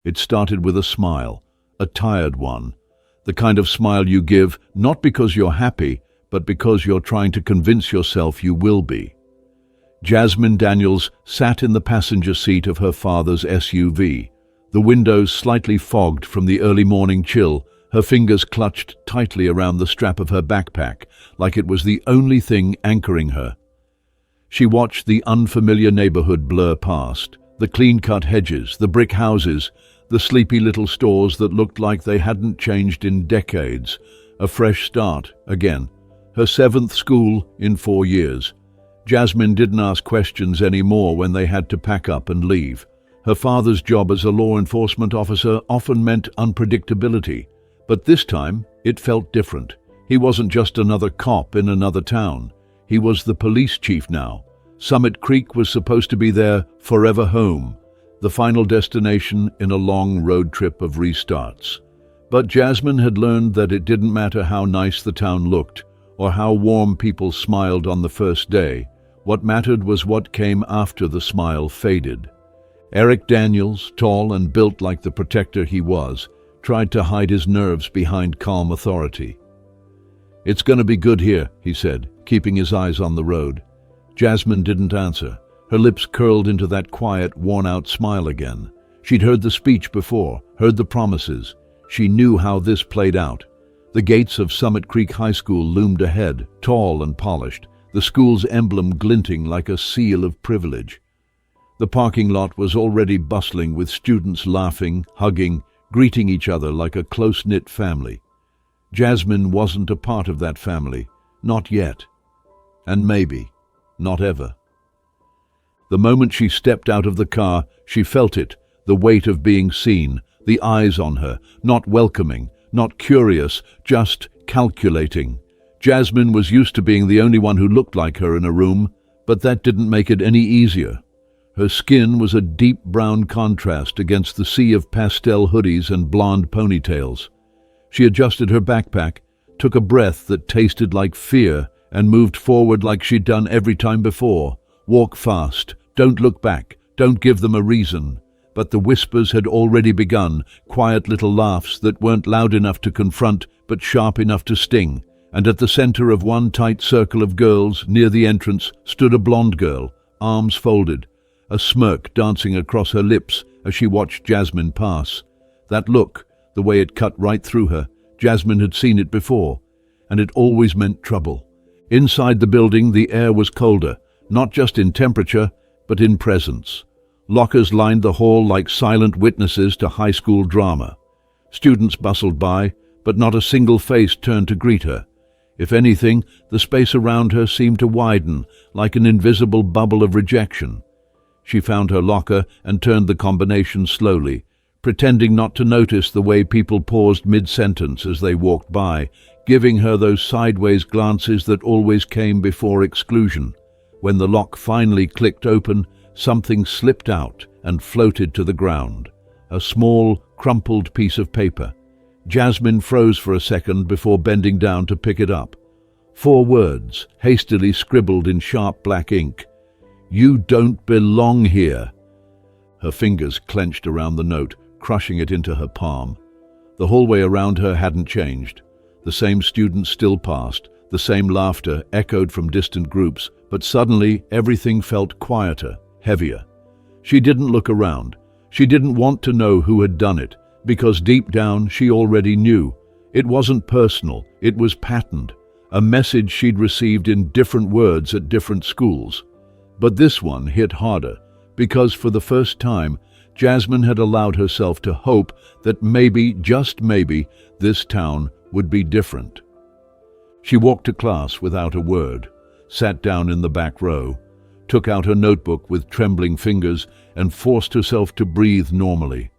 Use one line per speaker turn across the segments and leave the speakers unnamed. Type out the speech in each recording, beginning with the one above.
It started with a smile, a tired one, the kind of smile you give not because you're happy, but because you're trying to convince yourself you will be. Jasmine Daniels sat in the passenger seat of her father's SUV, the windows slightly fogged from the early morning chill, her fingers clutched tightly around the strap of her backpack, like it was the only thing anchoring her. She watched the unfamiliar neighborhood blur past, the clean-cut hedges, the brick houses, the sleepy little stores that looked like they hadn't changed in decades. A fresh start, again. Her 7th school in 4 years. Jasmine didn't ask questions anymore when they had to pack up and leave. Her father's job as a law enforcement officer often meant unpredictability, but this time it felt different. He wasn't just another cop in another town. He was the police chief now. Summit Creek was supposed to be their forever home, the final destination in a long road trip of restarts. But Jasmine had learned that it didn't matter how nice the town looked or how warm people smiled on the first day. What mattered was what came after the smile faded. Eric Daniels, tall and built like the protector he was, tried to hide his nerves behind calm authority. "It's gonna be good here," he said, keeping his eyes on the road. Jasmine didn't answer. Her lips curled into that quiet, worn-out smile again. She'd heard the speech before, heard the promises. She knew how this played out. The gates of Summit Creek High School loomed ahead, tall and polished, the school's emblem glinting like a seal of privilege. The parking lot was already bustling with students laughing, hugging, greeting each other like a close-knit family. Jasmine wasn't a part of that family, not yet. And maybe, not ever. The moment she stepped out of the car, she felt it, the weight of being seen, the eyes on her, not welcoming, not curious, just calculating. Jasmine was used to being the only one who looked like her in a room, but that didn't make it any easier. Her skin was a deep brown contrast against the sea of pastel hoodies and blonde ponytails. She adjusted her backpack, took a breath that tasted like fear, and moved forward like she'd done every time before. Walk fast, don't look back, don't give them a reason. But the whispers had already begun, quiet little laughs that weren't loud enough to confront, but sharp enough to sting. And at the center of one tight circle of girls, near the entrance, stood a blonde girl, arms folded, a smirk dancing across her lips as she watched Jasmine pass. That look, the way it cut right through her, Jasmine had seen it before, and it always meant trouble. Inside the building, the air was colder, not just in temperature, but in presence. Lockers lined the hall like silent witnesses to high school drama. Students bustled by, but not a single face turned to greet her. If anything, the space around her seemed to widen, like an invisible bubble of rejection. She found her locker and turned the combination slowly, pretending not to notice the way people paused mid-sentence as they walked by, giving her those sideways glances that always came before exclusion. When the lock finally clicked open, something slipped out and floated to the ground. A small, crumpled piece of paper. Jasmine froze for a second before bending down to pick it up. 4 words, hastily scribbled in sharp black ink. "You don't belong here." Her fingers clenched around the note, crushing it into her palm. The hallway around her hadn't changed. The same students still passed, the same laughter echoed from distant groups, but suddenly everything felt quieter, heavier. She didn't look around. She didn't want to know who had done it, because deep down she already knew. It wasn't personal, it was patterned, a message she'd received in different words at different schools. But this one hit harder, because for the first time, Jasmine had allowed herself to hope that maybe, just maybe, this town would be different. She walked to class without a word, sat down in the back row, took out her notebook with trembling fingers, and forced herself to breathe normally.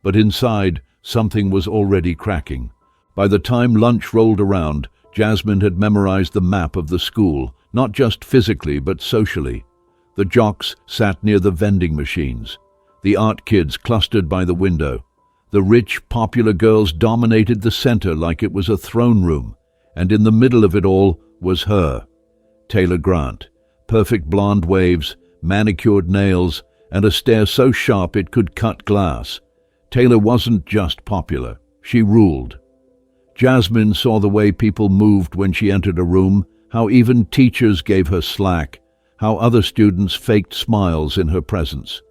But inside, something was already cracking. By the time lunch rolled around, Jasmine had memorized the map of the school, not just physically but socially. The jocks sat near the vending machines. The art kids clustered by the window. The rich, popular girls dominated the center like it was a throne room. And in the middle of it all was her, Taylor Grant. Perfect blonde waves, manicured nails, and a stare so sharp it could cut glass. Taylor wasn't just popular, she ruled. Jasmine saw the way people moved when she entered a room, how even teachers gave her slack, how other students faked smiles in her presence.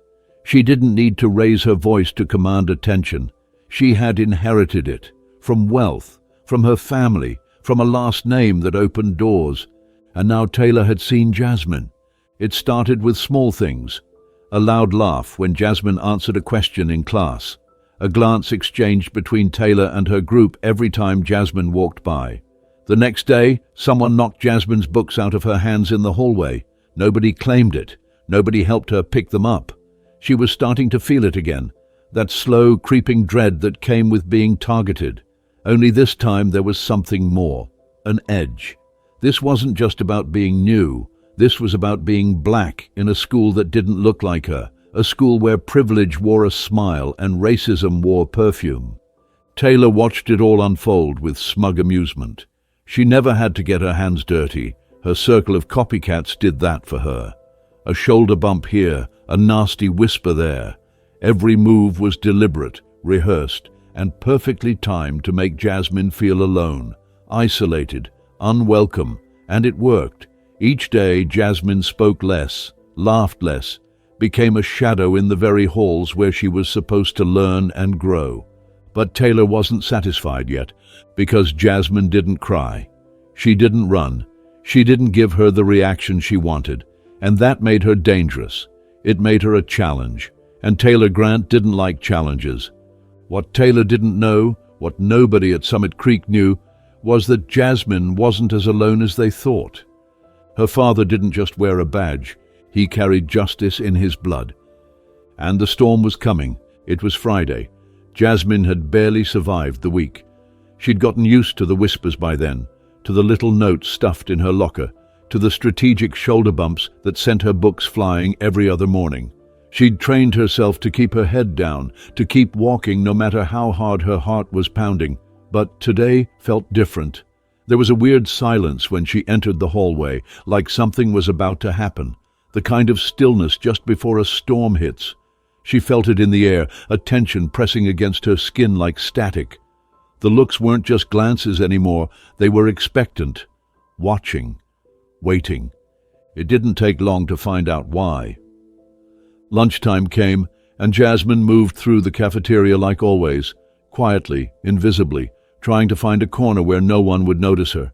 She didn't need to raise her voice to command attention. She had inherited it, from wealth, from her family, from a last name that opened doors. And now Taylor had seen Jasmine. It started with small things. A loud laugh when Jasmine answered a question in class. A glance exchanged between Taylor and her group every time Jasmine walked by. The next day, someone knocked Jasmine's books out of her hands in the hallway. Nobody claimed it. Nobody helped her pick them up. She was starting to feel it again, that slow, creeping dread that came with being targeted. Only this time there was something more, an edge. This wasn't just about being new. This was about being black in a school that didn't look like her, a school where privilege wore a smile and racism wore perfume. Taylor watched it all unfold with smug amusement. She never had to get her hands dirty. Her circle of copycats did that for her. A shoulder bump here, a nasty whisper there. Every move was deliberate, rehearsed, and perfectly timed to make Jasmine feel alone, isolated, unwelcome, and it worked. Each day Jasmine spoke less, laughed less, became a shadow in the very halls where she was supposed to learn and grow. But Taylor wasn't satisfied yet, because Jasmine didn't cry. She didn't run. She didn't give her the reaction she wanted, and that made her dangerous. It made her a challenge, and Taylor Grant didn't like challenges. What Taylor didn't know, what nobody at Summit Creek knew, was that Jasmine wasn't as alone as they thought. Her father didn't just wear a badge. He carried justice in his blood. And the storm was coming. It was Friday. Jasmine had barely survived the week. She'd gotten used to the whispers by then, to the little notes stuffed in her locker, to the strategic shoulder bumps that sent her books flying every other morning. She'd trained herself to keep her head down, to keep walking no matter how hard her heart was pounding. But today felt different. There was a weird silence when she entered the hallway, like something was about to happen. The kind of stillness just before a storm hits. She felt it in the air, a tension pressing against her skin like static. The looks weren't just glances anymore, they were expectant, watching, waiting. It didn't take long to find out why. Lunchtime came, and Jasmine moved through the cafeteria like always, quietly, invisibly, trying to find a corner where no one would notice her.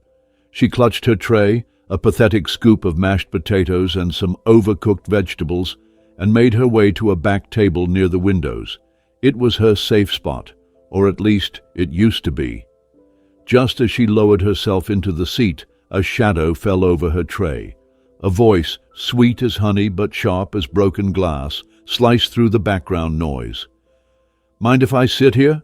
She clutched her tray, a pathetic scoop of mashed potatoes and some overcooked vegetables, and made her way to a back table near the windows. It was her safe spot, or at least it used to be. Just as she lowered herself into the seat, a shadow fell over her tray. A voice, sweet as honey but sharp as broken glass, sliced through the background noise. "Mind if I sit here?"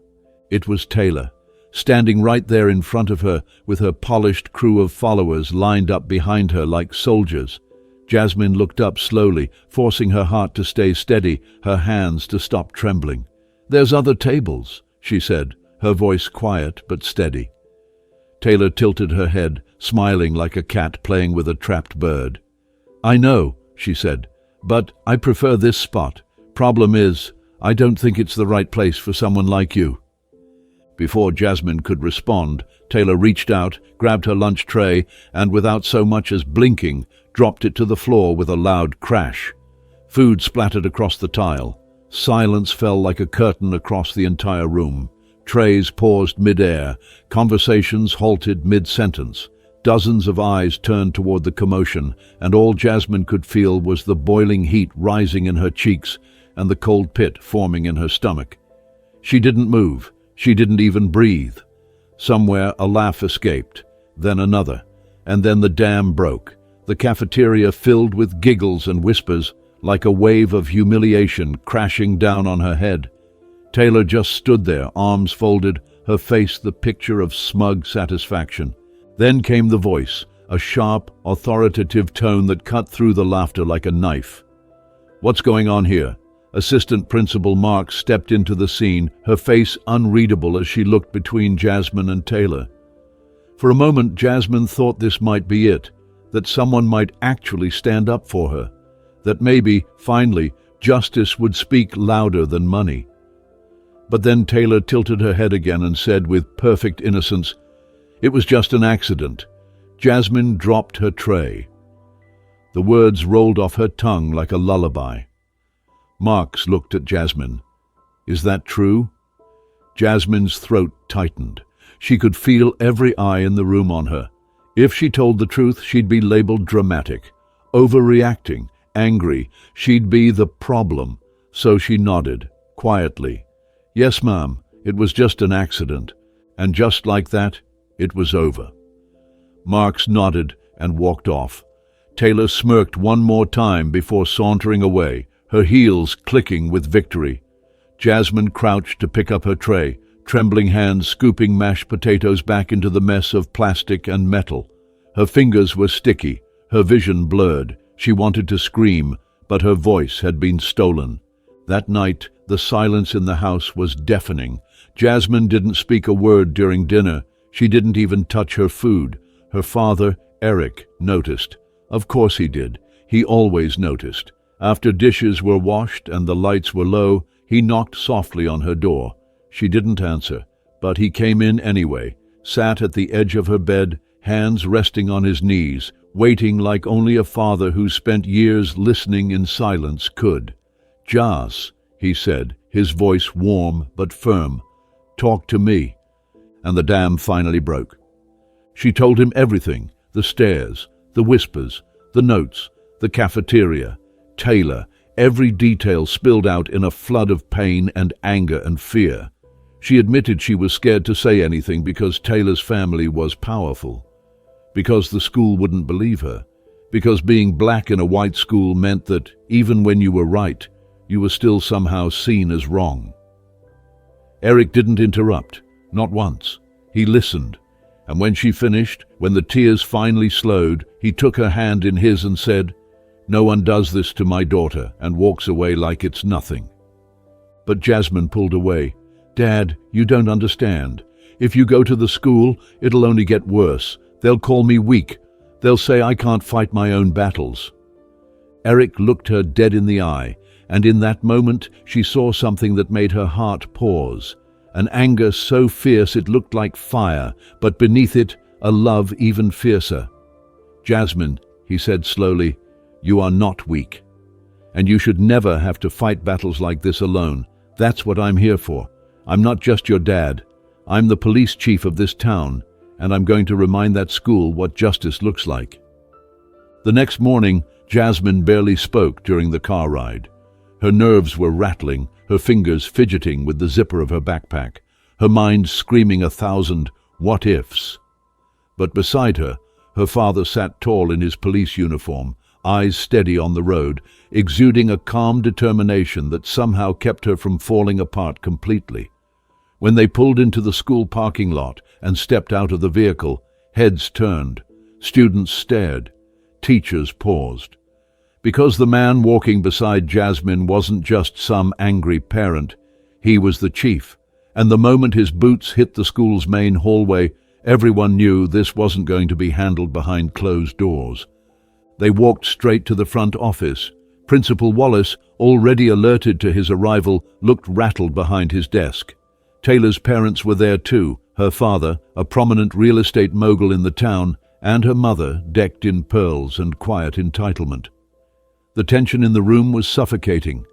It was Taylor, standing right there in front of her with her polished crew of followers lined up behind her like soldiers. Jasmine looked up slowly, forcing her heart to stay steady, her hands to stop trembling. "There's other tables," she said, her voice quiet but steady. Taylor tilted her head, smiling like a cat playing with a trapped bird. "I know," she said, "but I prefer this spot. Problem is, I don't think it's the right place for someone like you." Before Jasmine could respond, Taylor reached out, grabbed her lunch tray, and without so much as blinking, dropped it to the floor with a loud crash. Food splattered across the tile. Silence fell like a curtain across the entire room. Trays paused mid-air. Conversations halted mid-sentence. Dozens of eyes turned toward the commotion, and all Jasmine could feel was the boiling heat rising in her cheeks and the cold pit forming in her stomach. She didn't move. She didn't even breathe. Somewhere a laugh escaped, then another, and then the dam broke. The cafeteria filled with giggles and whispers, like a wave of humiliation crashing down on her head. Taylor just stood there, arms folded, her face the picture of smug satisfaction. Then came the voice, a sharp, authoritative tone that cut through the laughter like a knife. "What's going on here?" Assistant Principal Marks stepped into the scene, her face unreadable as she looked between Jasmine and Taylor. For a moment, Jasmine thought this might be it, that someone might actually stand up for her, that maybe, finally, justice would speak louder than money. But then Taylor tilted her head again and said with perfect innocence, "It was just an accident." Jasmine dropped her tray. The words rolled off her tongue like a lullaby. Marks looked at Jasmine. "Is that true?" Jasmine's throat tightened. She could feel every eye in the room on her. If she told the truth, she'd be labeled dramatic, overreacting, angry. She'd be the problem. So she nodded, quietly. "Yes, ma'am, it was just an accident." And just like that, it was over. Marks nodded and walked off. Taylor smirked one more time before sauntering away, her heels clicking with victory. Jasmine crouched to pick up her tray, trembling hands scooping mashed potatoes back into the mess of plastic and metal. Her fingers were sticky, her vision blurred. She wanted to scream, but her voice had been stolen. That night, the silence in the house was deafening. Jasmine didn't speak a word during dinner. She didn't even touch her food. Her father, Eric, noticed. Of course he did. He always noticed. After dishes were washed and the lights were low, he knocked softly on her door. She didn't answer, but he came in anyway, sat at the edge of her bed, hands resting on his knees, waiting like only a father who spent years listening in silence could. "Jas," he said, his voice warm but firm. "Talk to me." And the dam finally broke. She told him everything, the stairs, the whispers, the notes, the cafeteria, Taylor, every detail spilled out in a flood of pain and anger and fear. She admitted she was scared to say anything because Taylor's family was powerful, because the school wouldn't believe her, because being black in a white school meant that, even when you were right, you were still somehow seen as wrong. Eric didn't interrupt, not once. He listened, and when she finished, when the tears finally slowed, he took her hand in his and said, "No one does this to my daughter," and walks away like it's nothing. But Jasmine pulled away. "Dad, you don't understand. If you go to the school, it'll only get worse. They'll call me weak. They'll say I can't fight my own battles." Eric looked her dead in the eye, and in that moment she saw something that made her heart pause. An anger so fierce it looked like fire, but beneath it, a love even fiercer. "Jasmine," he said slowly, "you are not weak. And you should never have to fight battles like this alone. That's what I'm here for. I'm not just your dad. I'm the police chief of this town, and I'm going to remind that school what justice looks like." The next morning, Jasmine barely spoke during the car ride. Her nerves were rattling, her fingers fidgeting with the zipper of her backpack, her mind screaming 1,000 what-ifs. But beside her, her father sat tall in his police uniform, eyes steady on the road, exuding a calm determination that somehow kept her from falling apart completely. When they pulled into the school parking lot and stepped out of the vehicle, heads turned, students stared, teachers paused. Because the man walking beside Jasmine wasn't just some angry parent, he was the chief, and the moment his boots hit the school's main hallway, everyone knew this wasn't going to be handled behind closed doors. They walked straight to the front office. Principal Wallace, already alerted to his arrival, looked rattled behind his desk. Taylor's parents were there too, her father, a prominent real estate mogul in the town, and her mother, decked in pearls and quiet entitlement. The tension in the room was suffocating.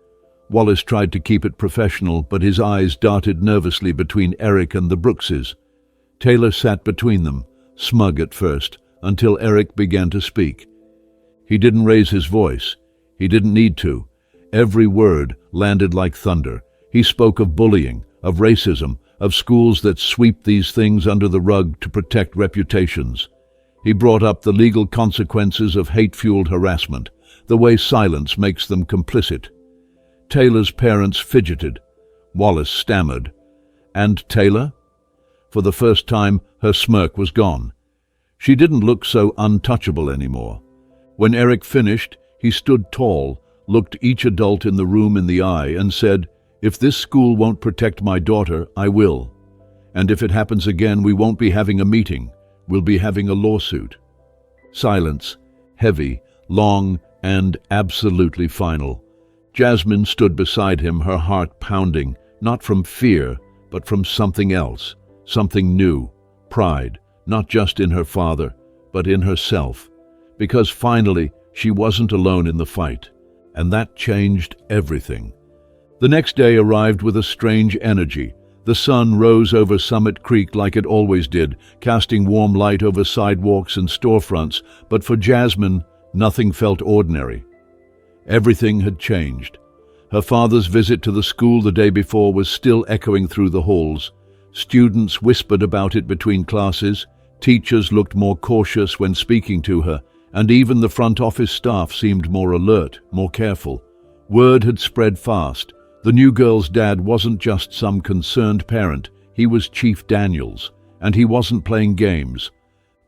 Wallace tried to keep it professional, but his eyes darted nervously between Eric and the Brookses. Taylor sat between them, smug at first, until Eric began to speak. He didn't raise his voice. He didn't need to. Every word landed like thunder. He spoke of bullying, of racism, of schools that sweep these things under the rug to protect reputations. He brought up the legal consequences of hate-fueled harassment, the way silence makes them complicit. Taylor's parents fidgeted. Wallace stammered. "And Taylor?" For the first time, her smirk was gone. She didn't look so untouchable anymore. When Eric finished, he stood tall, looked each adult in the room in the eye, and said, "If this school won't protect my daughter, I will. And if it happens again, we won't be having a meeting. We'll be having a lawsuit." Silence, heavy, long, and absolutely final. Jasmine stood beside him, her heart pounding, Not from fear, but from something else, something new, pride, not just in her father, but in herself. Because finally, she wasn't alone in the fight. And that changed everything. The next day arrived with a strange energy. The sun rose over Summit Creek like it always did, casting warm light over sidewalks and storefronts, but for Jasmine, nothing felt ordinary. Everything had changed. Her father's visit to the school the day before was still echoing through the halls. Students whispered about it between classes, teachers looked more cautious when speaking to her, and even the front office staff seemed more alert, more careful. Word had spread fast. The new girl's dad wasn't just some concerned parent, he was Chief Daniels, and he wasn't playing games.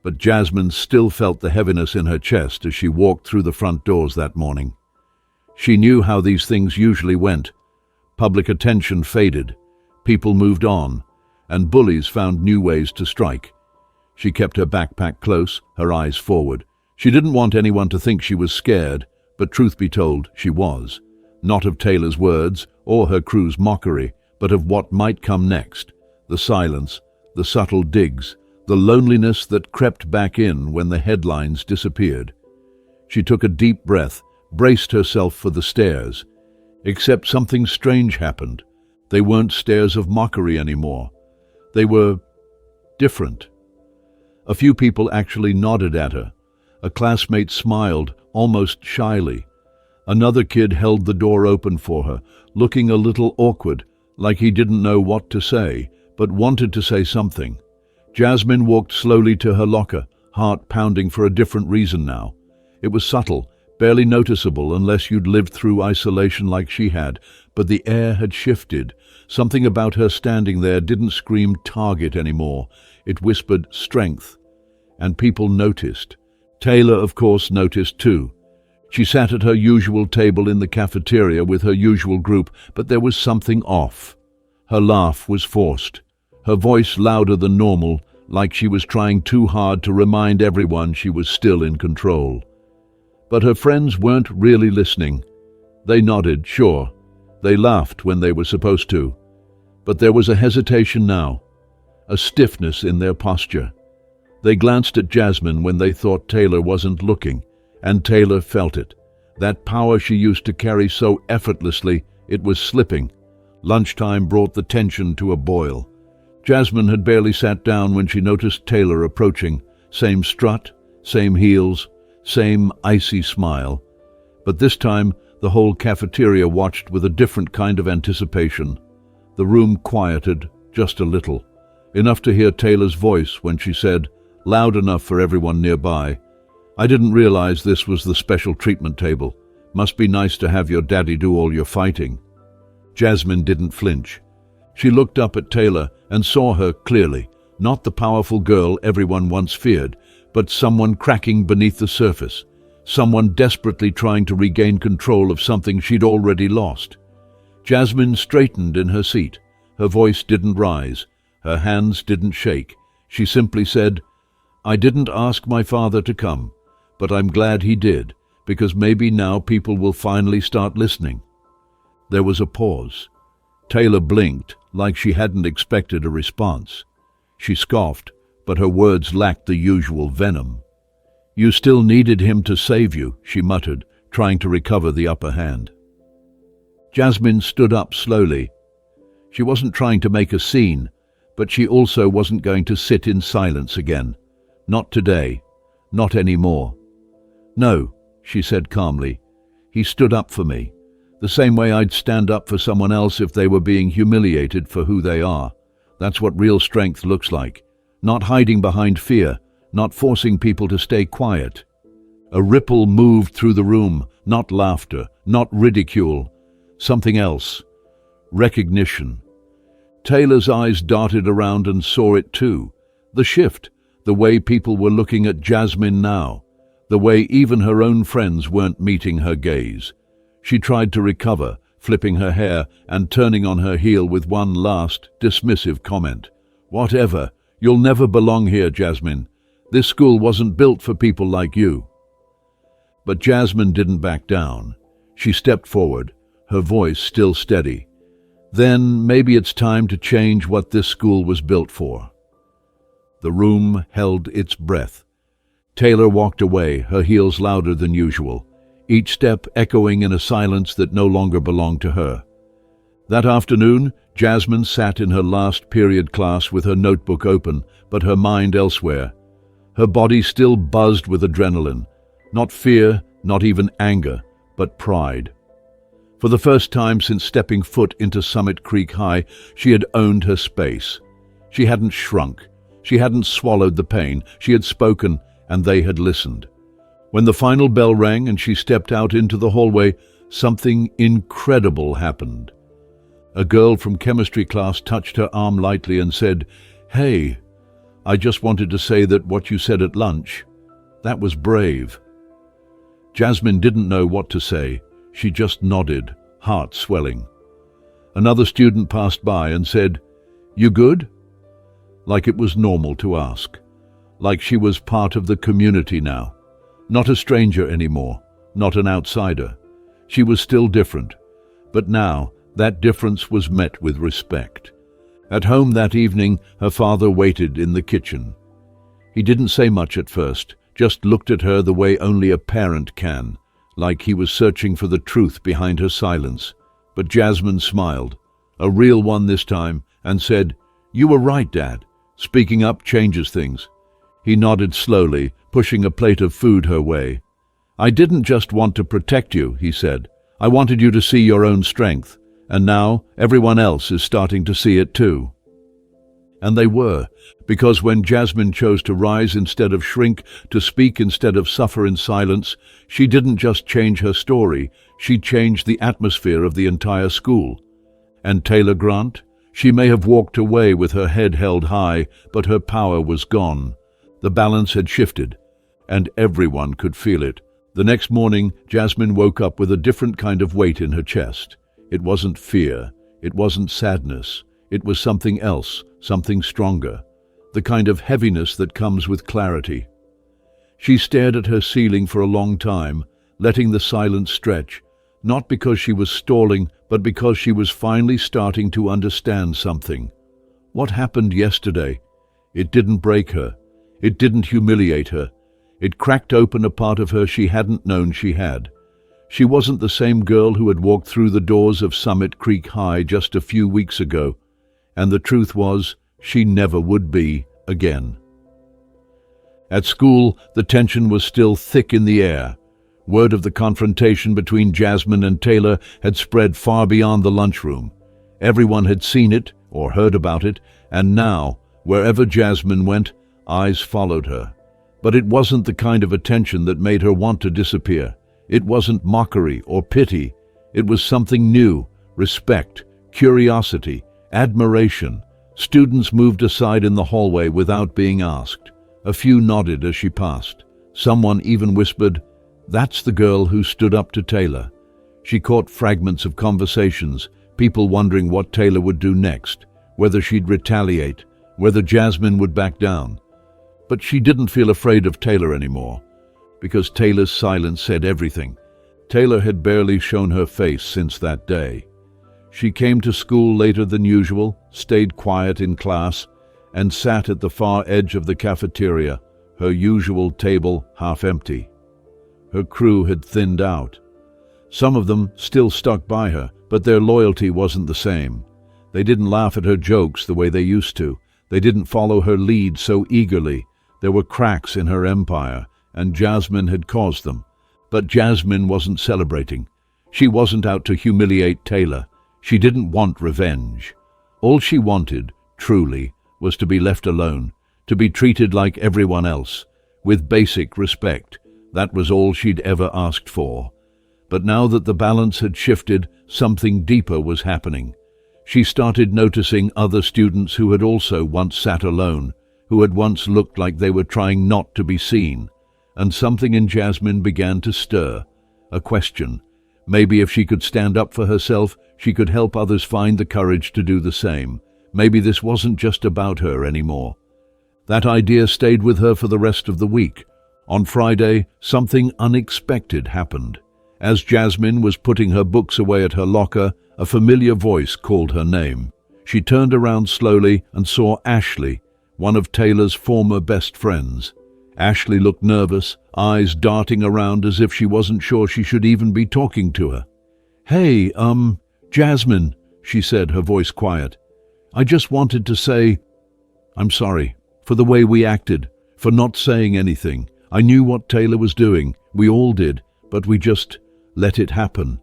But Jasmine still felt the heaviness in her chest as she walked through the front doors that morning. She knew how these things usually went. Public attention faded, people moved on, and bullies found new ways to strike. She kept her backpack close, her eyes forward. She didn't want anyone to think she was scared, but truth be told, she was. Not of Taylor's words or her crew's mockery, but of what might come next. The silence, the subtle digs, the loneliness that crept back in when the headlines disappeared. She took a deep breath, braced herself for the stares. Except something strange happened. They weren't stares of mockery anymore. They were different. A few people actually nodded at her. A classmate smiled, almost shyly. Another kid held the door open for her, looking a little awkward, like he didn't know what to say, but wanted to say something. Jasmine walked slowly to her locker, heart pounding for a different reason now. It was subtle, barely noticeable unless you'd lived through isolation like she had, but the air had shifted. Something about her standing there didn't scream target anymore. It whispered strength. And people noticed. Taylor, of course, noticed too. She sat at her usual table in the cafeteria with her usual group, but there was something off. Her laugh was forced. Her voice louder than normal, like she was trying too hard to remind everyone she was still in control. But her friends weren't really listening. They nodded, sure. They laughed when they were supposed to. But there was a hesitation now, a stiffness in their posture. They glanced at Jasmine when they thought Taylor wasn't looking, and Taylor felt it. That power she used to carry so effortlessly, it was slipping. Lunchtime brought the tension to a boil. Jasmine had barely sat down when she noticed Taylor approaching. Same strut, same heels, same icy smile. But this time, the whole cafeteria watched with a different kind of anticipation. The room quieted just a little, enough to hear Taylor's voice when she said, loud enough for everyone nearby, "I didn't realize this was the special treatment table. Must be nice to have your daddy do all your fighting." Jasmine didn't flinch. She looked up at Taylor and saw her clearly, not the powerful girl everyone once feared, but someone cracking beneath the surface, someone desperately trying to regain control of something she'd already lost. Jasmine straightened in her seat. Her voice didn't rise. Her hands didn't shake. She simply said, "I didn't ask my father to come, but I'm glad he did, because maybe now people will finally start listening." There was a pause. Taylor blinked, like she hadn't expected a response. She scoffed, but her words lacked the usual venom. "You still needed him to save you," she muttered, trying to recover the upper hand. Jasmine stood up slowly. She wasn't trying to make a scene, but she also wasn't going to sit in silence again. Not today. Not anymore. "No," she said calmly. "He stood up for me, the same way I'd stand up for someone else if they were being humiliated for who they are. That's what real strength looks like. Not hiding behind fear, not forcing people to stay quiet." A ripple moved through the room, not laughter, not ridicule, something else. Recognition. Taylor's eyes darted around and saw it too. The shift, the way people were looking at Jasmine now, the way even her own friends weren't meeting her gaze. She tried to recover, flipping her hair and turning on her heel with one last, dismissive comment. "Whatever. You'll never belong here, Jasmine. This school wasn't built for people like you." But Jasmine didn't back down. She stepped forward, her voice still steady. Then maybe it's time to change what this school was built for. The room held its breath. Taylor walked away, her heels louder than usual, each step echoing in a silence that no longer belonged to her. That afternoon, Jasmine sat in her last period class with her notebook open, but her mind elsewhere. Her body still buzzed with adrenaline, not fear, not even anger, but pride. For the first time since stepping foot into Summit Creek High, she had owned her space. She hadn't shrunk. She hadn't swallowed the pain. She had spoken, and they had listened. When the final bell rang and she stepped out into the hallway, something incredible happened. A girl from chemistry class touched her arm lightly and said, "Hey, I just wanted to say that what you said at lunch, that was brave." Jasmine didn't know what to say. She just nodded, heart swelling. Another student passed by and said, "You good?" Like it was normal to ask. Like she was part of the community now. Not a stranger anymore, not an outsider. She was still different, but now that difference was met with respect. At home that evening, her father waited in the kitchen. He didn't say much at first, just looked at her the way only a parent can, like he was searching for the truth behind her silence. But Jasmine smiled, a real one this time, and said, "You were right, Dad. Speaking up changes things." He nodded slowly, pushing a plate of food her way. "I didn't just want to protect you," he said. "I wanted you to see your own strength. And now everyone else is starting to see it too." And they were, because when Jasmine chose to rise instead of shrink, to speak instead of suffer in silence, she didn't just change her story, she changed the atmosphere of the entire school. And Taylor Grant? She may have walked away with her head held high, but her power was gone. The balance had shifted, and everyone could feel it. The next morning, Jasmine woke up with a different kind of weight in her chest. It wasn't fear, it wasn't sadness, it was something else, something stronger, the kind of heaviness that comes with clarity. She stared at her ceiling for a long time, letting the silence stretch, not because she was stalling, but because she was finally starting to understand something. What happened yesterday? It didn't break her. It didn't humiliate her. It cracked open a part of her she hadn't known she had. She wasn't the same girl who had walked through the doors of Summit Creek High just a few weeks ago, and the truth was, she never would be again. At school, the tension was still thick in the air. Word of the confrontation between Jasmine and Taylor had spread far beyond the lunchroom. Everyone had seen it or heard about it, and now, wherever Jasmine went, eyes followed her. But it wasn't the kind of attention that made her want to disappear. It wasn't mockery or pity. It was something new: respect, curiosity, admiration. Students moved aside in the hallway without being asked. A few nodded as she passed. Someone even whispered, "That's the girl who stood up to Taylor." She caught fragments of conversations, people wondering what Taylor would do next, whether she'd retaliate, whether Jasmine would back down. But she didn't feel afraid of Taylor anymore, because Taylor's silence said everything. Taylor had barely shown her face since that day. She came to school later than usual, stayed quiet in class, and sat at the far edge of the cafeteria, her usual table half empty. Her crew had thinned out. Some of them still stuck by her, but their loyalty wasn't the same. They didn't laugh at her jokes the way they used to. They didn't follow her lead so eagerly. There were cracks in her empire, and Jasmine had caused them. But Jasmine wasn't celebrating. She wasn't out to humiliate Taylor. She didn't want revenge. All she wanted, truly, was to be left alone, to be treated like everyone else, with basic respect. That was all she'd ever asked for. But now that the balance had shifted, something deeper was happening. She started noticing other students who had also once sat alone, who had once looked like they were trying not to be seen. And something in Jasmine began to stir. A question. Maybe if she could stand up for herself, she could help others find the courage to do the same. Maybe this wasn't just about her anymore. That idea stayed with her for the rest of the week. On Friday, something unexpected happened. As Jasmine was putting her books away at her locker, A familiar voice called her name. She turned around slowly and saw Ashley, one of Taylor's former best friends. Ashley looked nervous, eyes darting around as if she wasn't sure she should even be talking to her. "Hey, Jasmine," she said, her voice quiet. "I just wanted to say, I'm sorry for the way we acted, for not saying anything. I knew what Taylor was doing, we all did, but we just let it happen."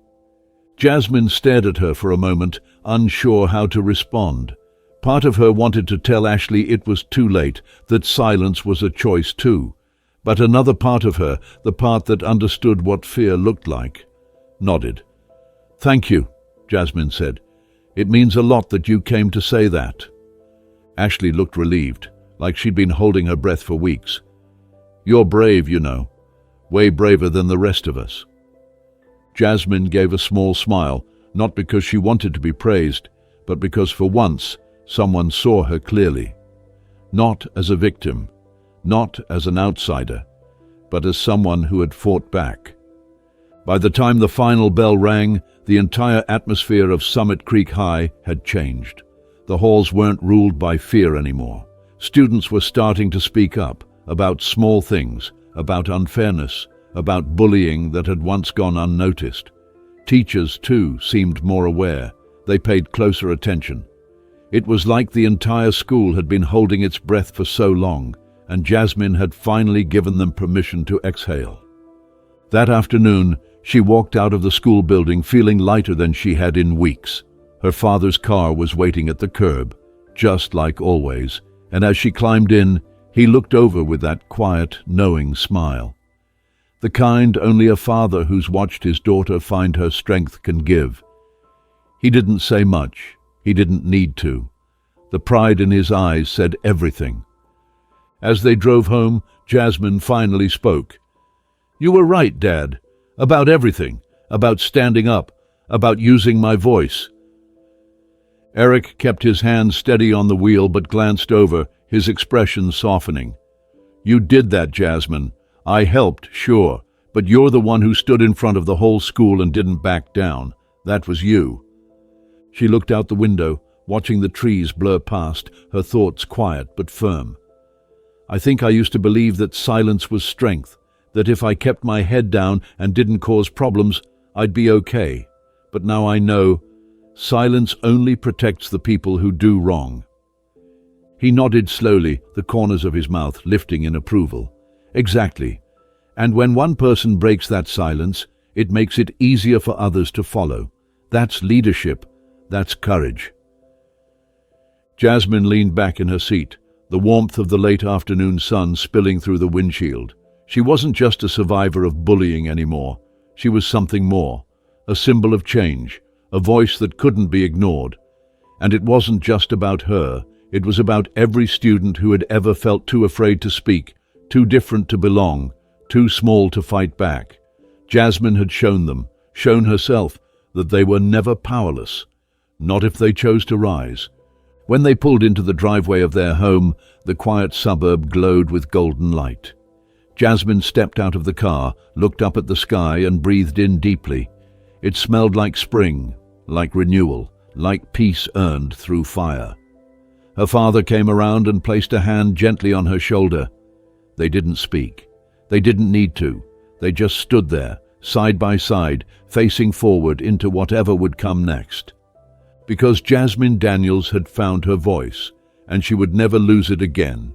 Jasmine stared at her for a moment, unsure how to respond. Part of her wanted to tell Ashley it was too late, that silence was a choice too. But another part of her, the part that understood what fear looked like, nodded. "Thank you," Jasmine said. "It means a lot that you came to say that." Ashley looked relieved, like she'd been holding her breath for weeks. "You're brave, you know. Way braver than the rest of us." Jasmine gave a small smile, not because she wanted to be praised, but because for once someone saw her clearly. Not as a victim, not as an outsider, but as someone who had fought back. By the time the final bell rang, the entire atmosphere of Summit Creek High had changed. The halls weren't ruled by fear anymore. Students were starting to speak up about small things, about unfairness, about bullying that had once gone unnoticed. Teachers, too, seemed more aware. They paid closer attention. It was like the entire school had been holding its breath for so long, and Jasmine had finally given them permission to exhale. That afternoon, she walked out of the school building feeling lighter than she had in weeks. Her father's car was waiting at the curb, just like always, and as she climbed in, he looked over with that quiet, knowing smile. The kind only a father who's watched his daughter find her strength can give. He didn't say much. He didn't need to. The pride in his eyes said everything. As they drove home, Jasmine finally spoke. "You were right, Dad, about everything, about standing up, about using my voice." Eric kept his hand steady on the wheel but glanced over, his expression softening. "You did that, Jasmine. I helped, sure, but you're the one who stood in front of the whole school and didn't back down. That was you." She looked out the window, watching the trees blur past, her thoughts quiet but firm. "I think I used to believe that silence was strength, that if I kept my head down and didn't cause problems, I'd be okay. But now I know silence only protects the people who do wrong." He nodded slowly, the corners of his mouth lifting in approval. "Exactly. And when one person breaks that silence, it makes it easier for others to follow. That's leadership. That's courage." Jasmine leaned back in her seat, the warmth of the late afternoon sun spilling through the windshield. She wasn't just a survivor of bullying anymore. She was something more, a symbol of change, a voice that couldn't be ignored. And it wasn't just about her. It was about every student who had ever felt too afraid to speak, too different to belong, too small to fight back. Jasmine had shown them, shown herself, that they were never powerless. Not if they chose to rise. When they pulled into the driveway of their home, the quiet suburb glowed with golden light. Jasmine stepped out of the car, looked up at the sky and breathed in deeply. It smelled like spring, like renewal, like peace earned through fire. Her father came around and placed a hand gently on her shoulder. They didn't speak. They didn't need to. They just stood there, side by side, facing forward into whatever would come next. Because Jasmine Daniels had found her voice, and she would never lose it again.